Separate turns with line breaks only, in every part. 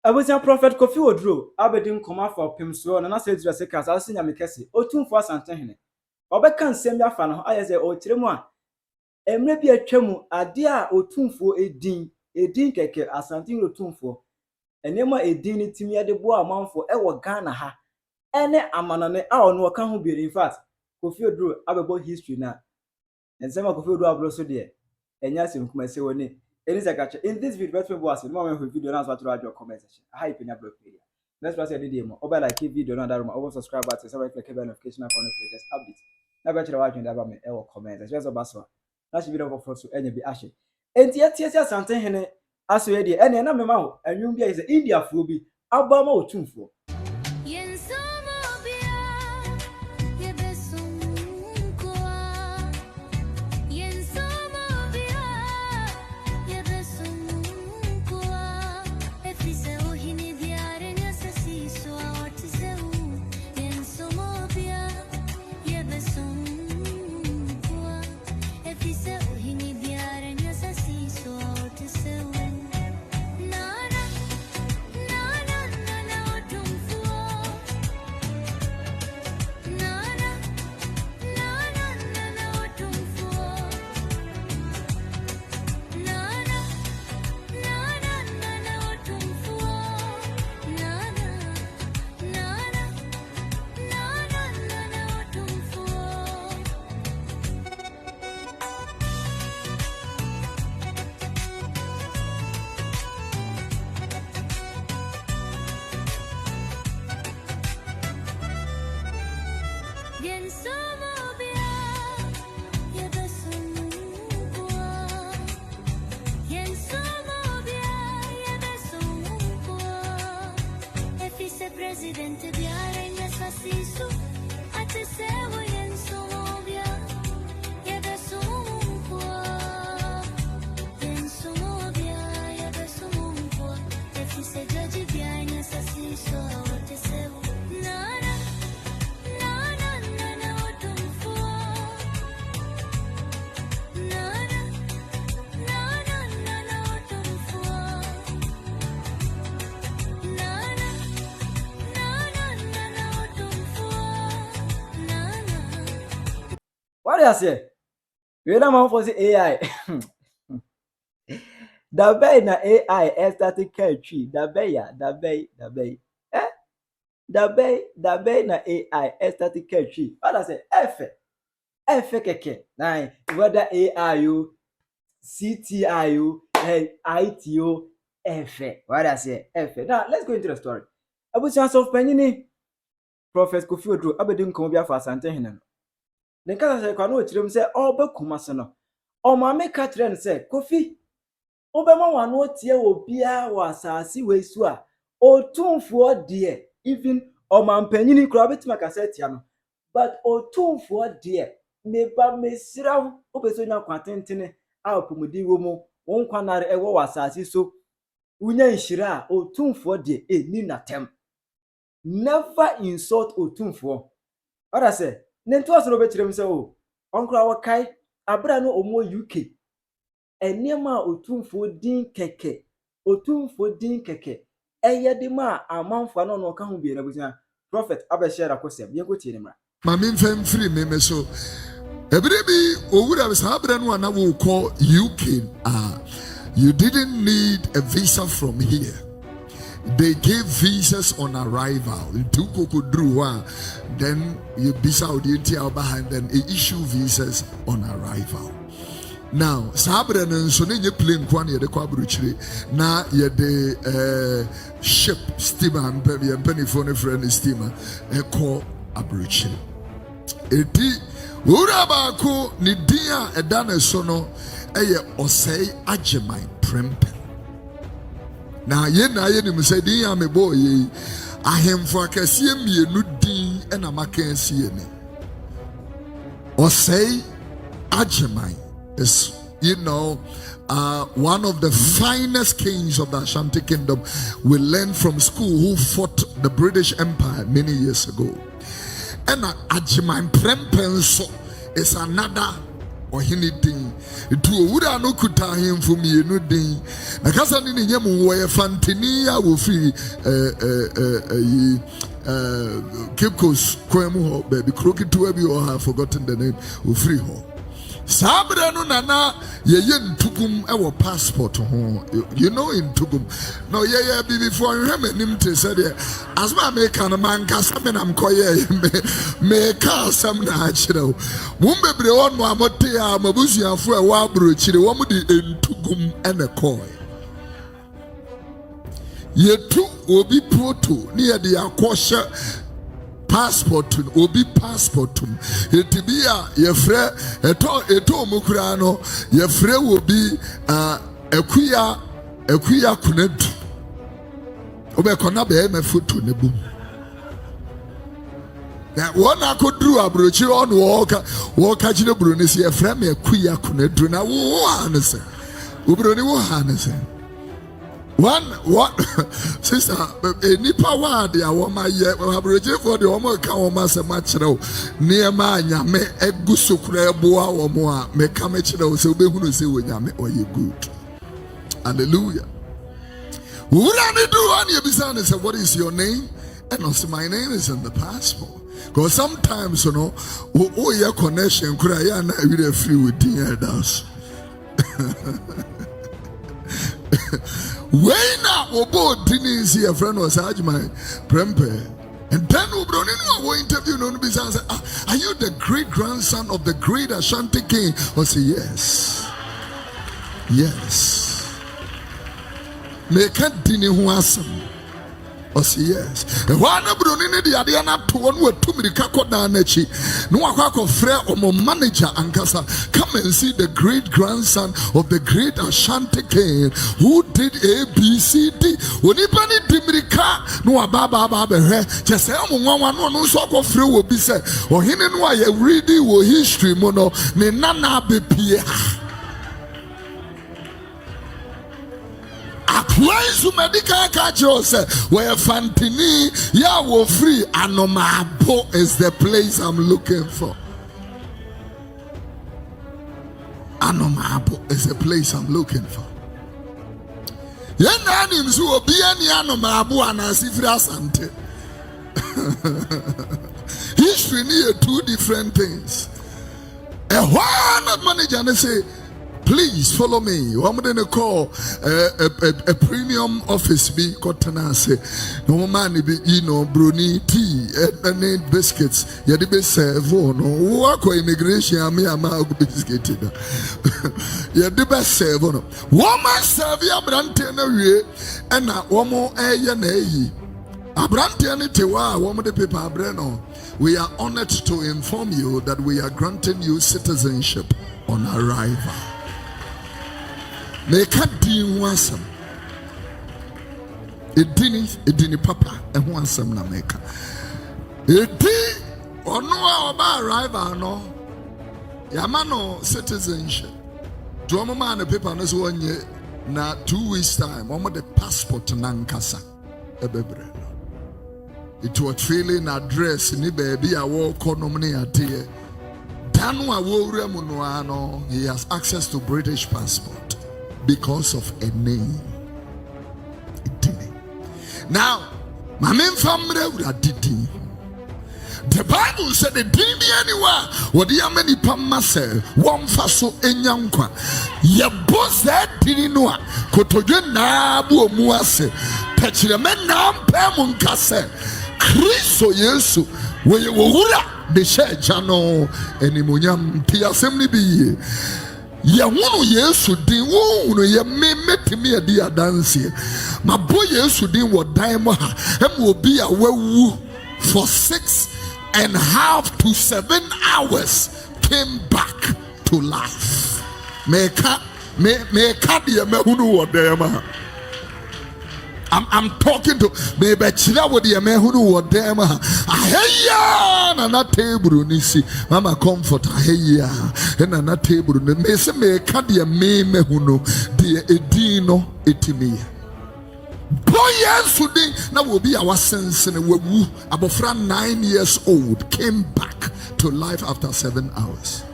Abusia Prophet Kofi Oduro abedin koma for pimso na say dira se kasa asinya mekese Otumfuo Asantehene obeka nsem ya fa no ayese o kiremu a emre bi atwam ade a Otumfuo edin keke Asantehene Otumfuo enema edin ni timi ye de bo amanfo e wo Ghana ha ene amanane a ono ka ho bi in fact Kofi Oduro abebo history na ensema Kofi Oduro abro so de enya sem kuma se woni. In this video, let's watch the video now. So to your comment section. Hi, Penyah blog area. Let's watch the video. Over like video, not that room. Over subscribe button. So like the notification for the latest updates. Now go to the watching the about me. Ever comment. Just about so. That's the video for so any be ashe. And yet, Asantehene aso ye de. And na me ma ho. Anwum bia is India fo bi. Abama Otumfuo. What do you say? We don't want for the AI. Da bay na AI started catchy. Da bay. Eh? Da bay na AI started catchy. What I say? F keke. Nine. Whether AI you, CTI you, IT you, F. What I say? F. Now let's go into the story. I was chance of Penyah. Prophet Kofi Oduro abedin komo for Asantehene. Den kasa se kwa no chirem se obekuma se no o ma me ka kire ne se Kofi obema wano tie obia wa asase wesu a Otumfuo de even o ma mpanyini kura betima ka se tia no but Otumfuo de me ba mesira obeso nya kwatentene a opomudi wo mu won kwanare ewo wa asase so unya nhira a Otumfuo de ni natem never insult Otumfuo. What I say? Nento asoro betirem se o onkra wakai abra no omo UK enema Otumfuo din keke eye de ma amanfo no ka ho bi na busia prophet abeshare akosem ye ko tie ne mra
mame mfem free me so ebrebi owura be sabra no na wo call UK you didn't need a visa from here. They gave visas on arrival. Then you bisa and then issue visas on arrival. Now, Sabra and Sonny plane one year the Quabruchri. Now ye the ship steamer and penny phone friend steamer a call Abruchri. Eti Urabako Nidia Edana Sono Osei Ajemai Prempe. Na ye nim say din ya me boy ahemfo akase mienu din na makansi ye ne Osei Ajemai is one of the finest kings of the Ashanti Kingdom. We learned from school who fought the British Empire many years ago. And Ajemai Prempenso is another ɔhene din nti owura no kuta ahemfo mmienu din na kasa ne ne nyam wɔyɛ fantini a wɔfiri Cape Coast kwan mu hɔ baabi kuro ketewa bi wɔ ha, forgotten the name, wɔfiri hɔ. Saa berɛ no nana yɛyɛ ntugum ɛwɔ passport ho, you know ntugum no yɛyɛ before nhwɛ m'anim te sɛ deɛ asɛm a meka no mankasa me nam kɔyɛ meka asɛm na akyerɛ wo mo bebree hɔ no a mote a mabusuafo a ɛwɔ aborɔkyire wɔn de ntugum ɛna kɔɛ yɛtu obi poto ne yɛde akɔhyɛ passport obi passport etibi a yɛfrɛ eto mu kura no yɛfrɛ obi akuya kunadu obɛkɔna bɛyɛ ma photo ne bum na wɔn akɔduru aburokyire ɔno wɔka kyerɛ buroni sɛ yɛfrɛ me akuya kunadu na wo ha ne sɛ oburoni wo ha ne sɛ what sister nipa wa de awoma ye abrojefo de omo ka woma se ma kyerɛw niema anyame egu sokura eboa womo a me ka me kyerɛw se obehunu se wonyame oye good. Hallelujah. Wura ne do an yebisa ne say what is your name? And also my name is in the passport. Because sometimes your connection kura ya na we dey free with the elders. When obo dini see a friend was my prempe, and then we interview no be say, are you the great grandson of the great Ashanti king? I say yes. Make a dini who asem. I say yes. And one brunini the Adiana to one word to me kakona nechi. No akako frere omo manager ankasa. Come and see the great grandson of the great Ashanti king who did ABCD. Onipani dimirika no ababa he. Just say omo nwa no so akọ frere wo bi say ohene no aye ready wo history mo no ne nana bepie. Where's medical culture? Where Fantini, ya wo free, Anomabo is the place I'm looking for. Anomabo is the place I'm looking for. Yenanim so be any Anomabo and Asifra Sante. History near two different things. A one manager and say, please follow me. I'm going to call a premium office be Cotanase. No man be bruni tea and biscuits. You the best serve no work immigration. I mean, I'm a biscuit. You the best serve no. Woman serve ya brantena we and a woman a Abrantene tewa woman the paper breno. We are honored to inform you that we are granting you citizenship on arrival. Make a deal once. Edini papa and one some na make. Edi or no about arrival no. Yamano citizenship. To a man the paper no 1 year na 2 weeks time. One the passport nankasa. Ebebre. It was trailing address ni baby a walk on ate. Danwa wo remuno he has access to British passport. Because of a name. Now, my main family did. The Bible said the didn't be anywhere. What the many pamase, one faso enyankwa. Ye boss that didn't know. Kotoje na bu omuase. Pechire men na mpemu nkase. Kristo Yesu. Weye wura de she jano enimunyam ti assembly bi. Ya wunu Yesu din wunu ye metimi adi adanse ma bo Yesu din wo dan mo ha em obi a wawu for 6.5 to 7 hours came back to life. Meka de mehunu wo dan ma. I'm talking to me bechira wo de mehunu wo dan ma. Aheya na table ni si mama comfort aheya na table ni me se me ka de me mehunu de edino etimi. Boy Yesu na wo bi a wasense ne wawu abofra 9 years old came back to life after 7 hours.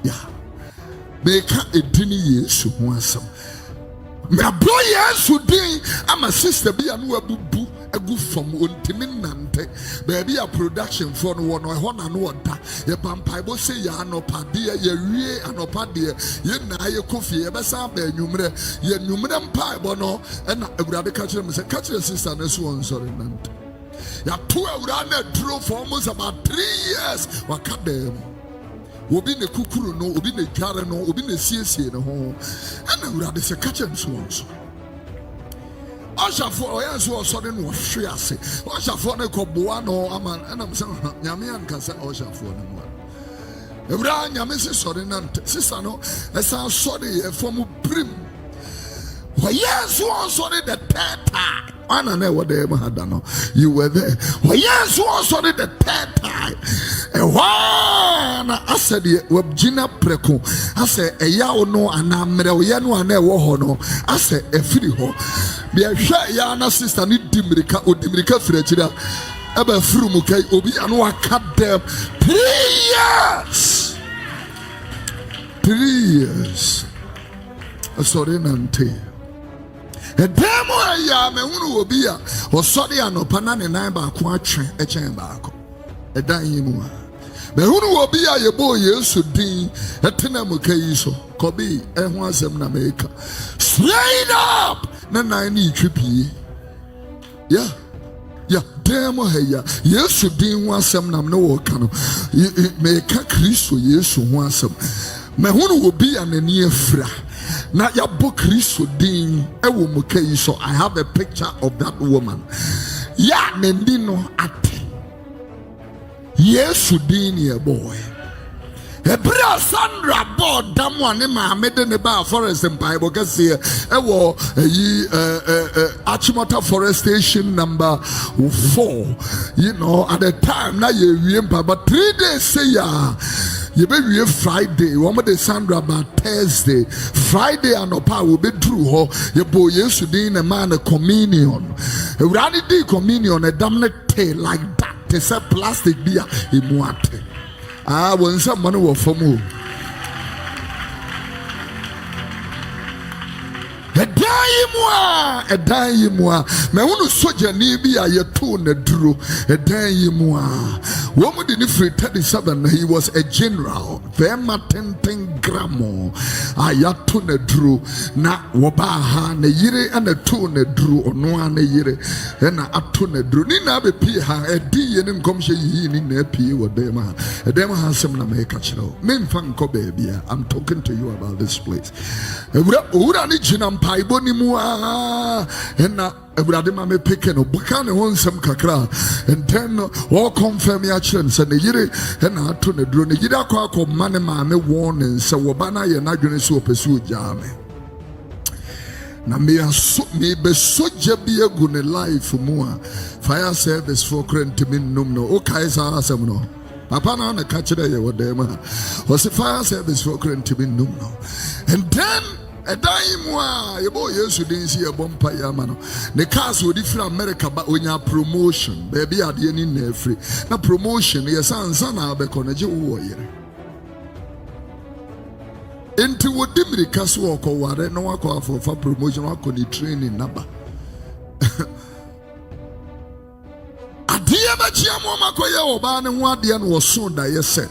Yeah. Meka edini Yesu ho asem. Me abro Yesu din ama sister bi anu abubu agu fam ontimi nante. Baby a production for no one ho na no oda. Ye pampaibo se ya anopa de ye wie anopa de ye na ye Kofi ye besa ba enwumre ye enwumre mpaibo no na awurade ka kire me se ka kire sister na so on sorry nante. Ya to awurade na duro for almost about 3 years wakadem. Obi ne kukuru no, obi ne dware no, obi ne siesie ne ho. Ana awurade se ka kire so on so. Oshafo oya so osode no hwe ase. Oshafo ne koboa no aman ana mse nyame anka se oshafo no mo. Ewura nyame se sore nante. Sisa no esa sore e from prim. Oya so osode the third time. Ana na what dem had no. You were there. Oya so osode the third time. Na ase de wabgina preko. Ase eya no ana mre oya no ana ewo ho no. Ase efiri ho. Bia hwa ya na sister ni dimirika odimirika firachira aba furu kai obi anu akadem 3 years 3 years sorry nante edemo ya me hunu obi a osori anopa na ne nan ba ko atwe echen ba ko edan yimu a me hunu obi a yebo Yesu din etena mu kai so kobi ehu asem na meka straight up na nine ni twipie ya demo heya Yesu din ho asem nam na wo ka no me ka Kristo Yesu ho asem me hunu obi anani afra na ya bo Kristo din ewo mu kai so I have a picture of that woman ya nendi no ate Yesu din ye boy Ebra Sandra board damwa ne maame de ne ba forest Bible kase ewo Achimota forest station number 4 you know at the time na ye wie mpa but 3 days say ya ye be wie Friday wo mo de Sandra ba Thursday Friday anopa wo be dru ho ye bo Yesu din na man communion ewrani di communion e dam ne te like that te say plastic bia emu ate when someone will for move. A dying moi, me unu soja ni bi a yetu ne duro, a dying moi. Woman in 37, he was a general, Vema 10 gramo, ayatu ne duro, na wabaha ne yire and a two ne duro, no ne yire, and a atu ne duro. Nina be piha, a D and come she in a P or dema, a dema has some Namekachino. Men fanko baby, I'm talking to you about this place. Urani Jinam Paiboni mua. And now everybody may pick no bukane won some kakra and then all confirm your chance and the yiri and I turn the drone yida kwa mane mame warning so wabana ye na dwene so pursue jame na me be soja bi egu ne life mu a fire service for krentimi num no o kai sa asem no papa na na ka kire ye wodema was fire service for krentimi num no and then a daimwa yebo Yesu din si ebompa yamano ne cars wo di from America ba onya promotion baby ade ni na free na promotion yes ansa na be konaje wo yere enti wo dimirika so wo ware na wakọ afofa promotion wakọ ni training naba ade ba chiamo makoye oba ne ho ade no wo so da yese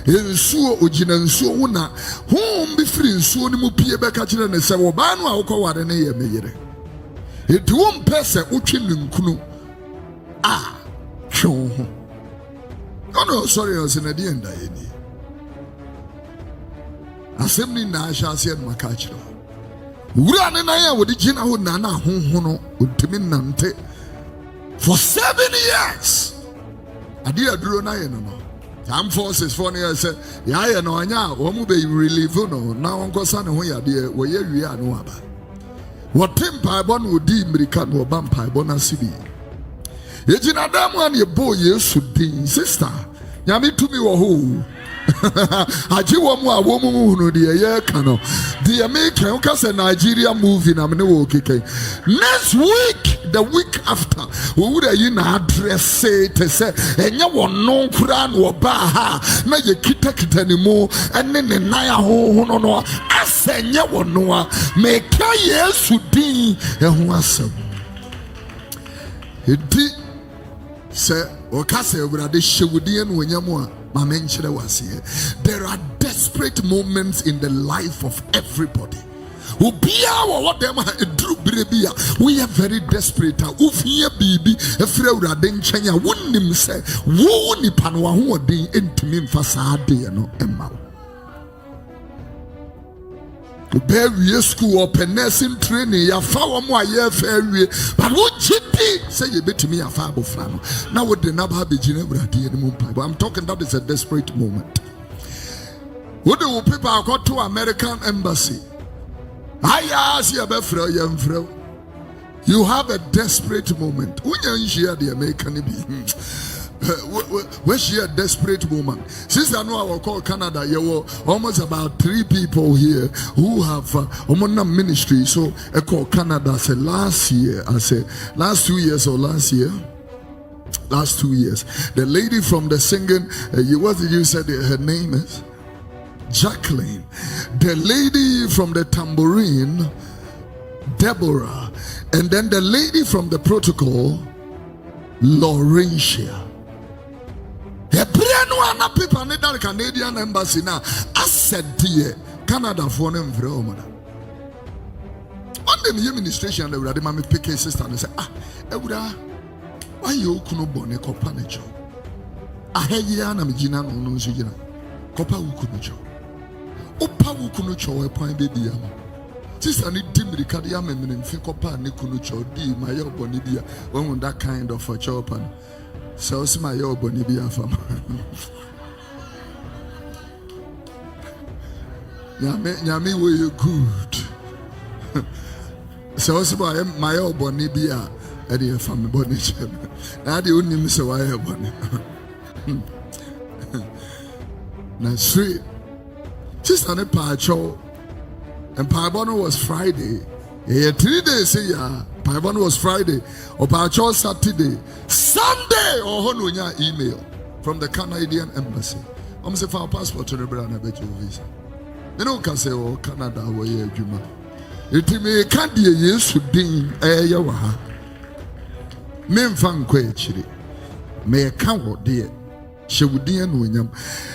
ensuo ogina nsuo huna hom bi firi nsuo ni mu pie be ka kire ne se wo ba no a wokọ ware ne ye meyere enti wo mpese utwe nkunu chon no sorry o se na di enda eni asem na ahya ase en maka kire wura ne na ya wo di gina ho na na honho no ontimi nante for 7 years adi aduro na ye no Armed forces for near say, ya no anya, omu be relieve no, na onko sa ne ho yade, wo ye wie anu aba. Wo tempa bon wo di America no ba mpa bon asibi. Ejina dam an ye bo Yesu din sister. Nyame tumi wo ho. Aji wo mu a wo mu hunu de ye ka no. The American ka say Nigeria movie na me wo keke. Next week the week after, we would address it to say, and you want no Quran or Baha, na ye kita anymore, and then the Naya ho no, I say, you want no, make a yes to be and was it did say, or Cassa, where they should be and when you want. My mention was here. There are desperate moments in the life of everybody. We are very desperate. Ufia bibi efre urade nchenya wonnim se wo ni panwa ho odin entimi mfasa ade no emma. Be school or nursing training ya fa wo mo aye fa wie but wo chiti say ye betimi afa abofra no na wo de na ba begina urade ni mu mpa. But I'm talking that is a desperate moment. Wo de wo people go to American embassy. You have a desperate moment. When you hear the American where's a desperate moment? Since I know I will call Canada, you were almost about 3 people here who have ministry. So I call Canada. I said last year, I said last 2 years or last year. Last 2 years. The lady from the singing, what did you say her name is? Jacqueline. The lady from the tambourine, Deborah. And then the lady from the protocol, Laurentia. The people in the Canadian embassy now. I said, dear, Canada for them for all. On the administration, they would have my PK sister and say, why you couldn't born a copanacho? I had Yana Mijina no Zina. Copa Ukunucho. Opa Ukuno Cho, a point baby. Sister need Dimri Kadiam and Fincopa Nikunucho, D, my young Bonibia, when that kind of a chopan. So, my young Bonibia from Yami, were you good? So, my old Bonibia, Eddie from the Bonicham. Now the only Miss Wire Bonnie. Now, sweet. Sister ne Pacho and Paibono was Friday. 3 days here. Paibono was Friday. Or Pacho Saturday. Sunday or Honunya email from the Canadian embassy. I'm saying for passport to the brand of visa. You know can say oh Canada where you Juma. It may can't be a yes to ding yawaha. Men fan quechiri. May account dear. Shewudian Winyam.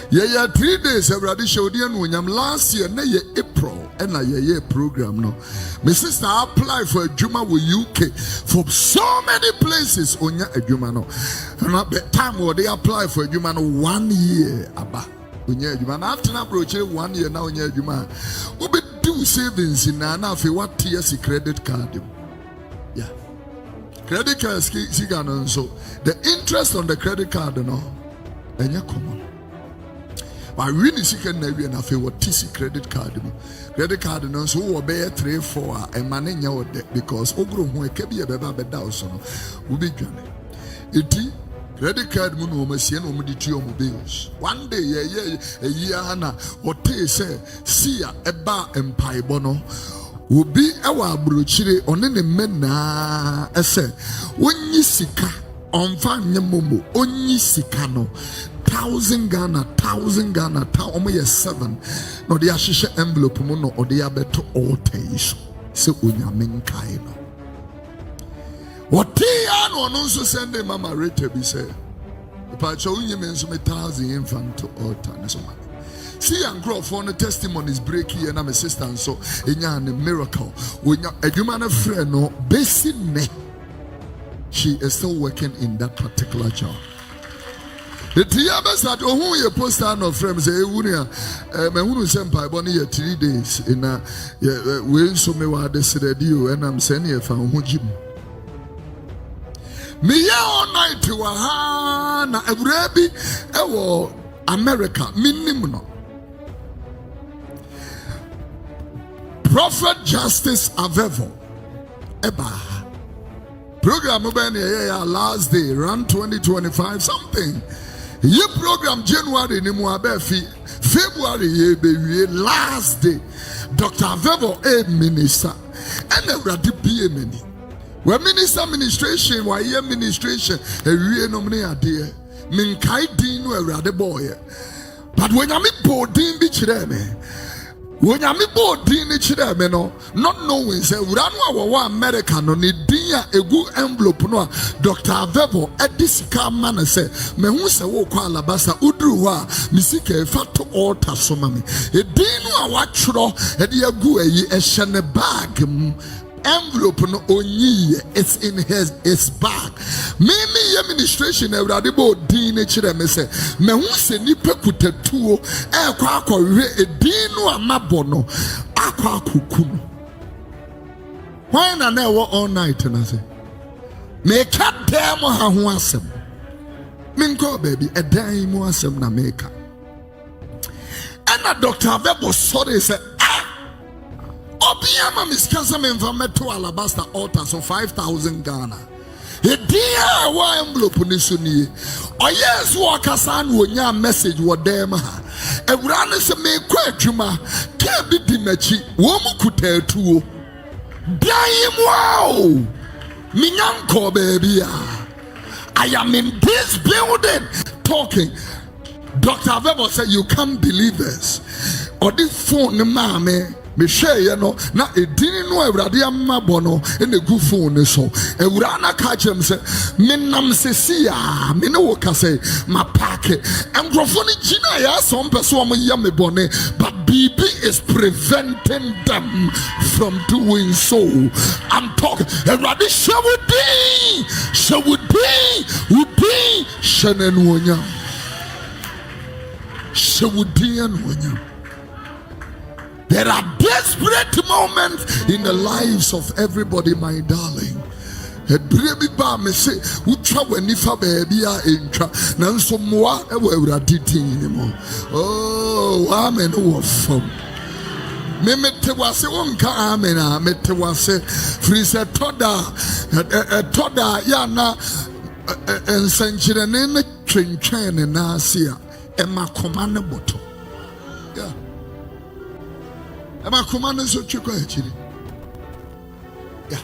Yeah, 3 days everybody Shewudian Winyam last year, na ye April, and a year program no. My sister applied for a Juma with UK for so many places on a Juma no. And at the time where they apply for a Juma no 1 year abba. Juma after na approach 1 year now in Juma. We be do savings in na fi what years credit card. Yeah. Credit card so the interest on the credit card no. And you're common. But really seek and never enough what TC credit card. Credit card and so will be 3 4 and manage your debt because Ogro who can be a baby dawson will be journey. It credit card mono machine or meditio mobiles. One day, a year, or te say, see a bar and pie bono. Will be our brochire on any mena. I say, when you seek. On fan Yamumu, only Sikano, 1,000 Ghana, 7. No, the Ashisha envelope mono or the abeto all taste. So, Unyamin Kaino. What Tian also send a mama rate be said. The Pacho Yamin so 1,000 infant to all time. See, and grow for the testimonies break here, and I'm a sister, and so in a miracle. When a human friend, no, basic neck. She is still working in that particular job. The Tiabas had who you post on of friends, Wunia, Mahunu Senpai, 3 days in a way so me what they said you, and I'm sending you from Hujim. Me all night to a Hana, a Rabbi, America, minimum. Prophet Justice Avevo, Eba. Program last day, run 2025 something. Ye program January ni muabefi February ye be last day. Dr. Vevo a minister and a radi be many. When minister administration, why ye administration, a real nominee dear. Min kai din no the boy. But when I meet boarding be chireme. When I meet boarding chireme no, not knowing say Uranwa wa America no ni dia a good envelope no Dr. Vevo at this car man say me who say wo kwa alabasa udruwa misike fato altar somami. E dinu a watchro e dia gu e shane bag envelope no onyi it's in his bag. Mimi administration everybody bo din chire me say me hu se nipa kutatuo e kwa akọwe edinu amabo no akwa akuku. Why na na wo all night na say me ka dem ha ho asem me nko baby e dan mu asem na me ka ana Dr. Bebo sorry say Obiama miskasa me mfa to alabaster altar so 5,000 Ghana. E dia wa envelope ni so ni. O yes wo kasa na onya message wo dem ha. Ewura ne se me kwa adwuma ka bi di machi wo mu kutatuo. Bian wow. Minyanko baby. I am in this building talking. Dr. Vevo said you can't believe this. Or this phone mama me share you know na edin no awurade amabo no e na gu phone so ewura na ka chem se me nam sesi a me ne wo ka se ma pack engrofo ni gina ya so mpeso om ya me bone but BB is preventing them from doing so. I'm talking awurade shawudi shanen wonya shawudi an wonya. There are desperate moments in the lives of everybody, my darling. A baby ba me say, "Ucha when ifa baby a entra." Nanso moa e wo awurade tin mo. Oh, amen wo fam. Me mete wase wonka amen a mete wase. Free se toda ya na ensanchire ne twentwen na asia. E makoma ne boto. Yeah. Am I commanding so chico actually? Yeah.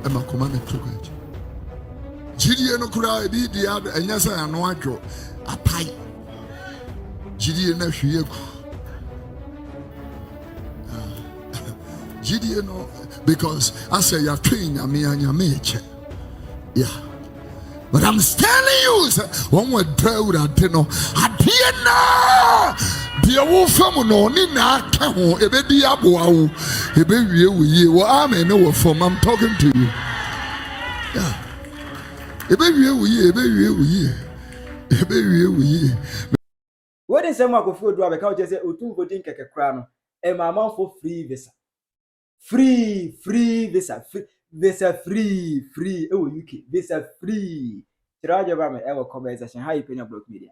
Am I commanding chico actually? Gidi no kura bi di ad enyasa ano adwo apai. Gidi na hwie ku. Gidi no because I say you're trained anya meche. Yeah. But I'm telling you, one word proud at no. Dear Wolfam no ni na ka ho ebedi aboa ebewie wuye wo amen no from I'm talking to you. Yeah. Ebewie wuye.
What is some Kofi Oduro abeka je say Otumfuo din keke kra no e mama for free visa. Free visa. Visa free e wo UK. Visa free. Tiraje ba me e wo comment section. Hi Penyah Block Media.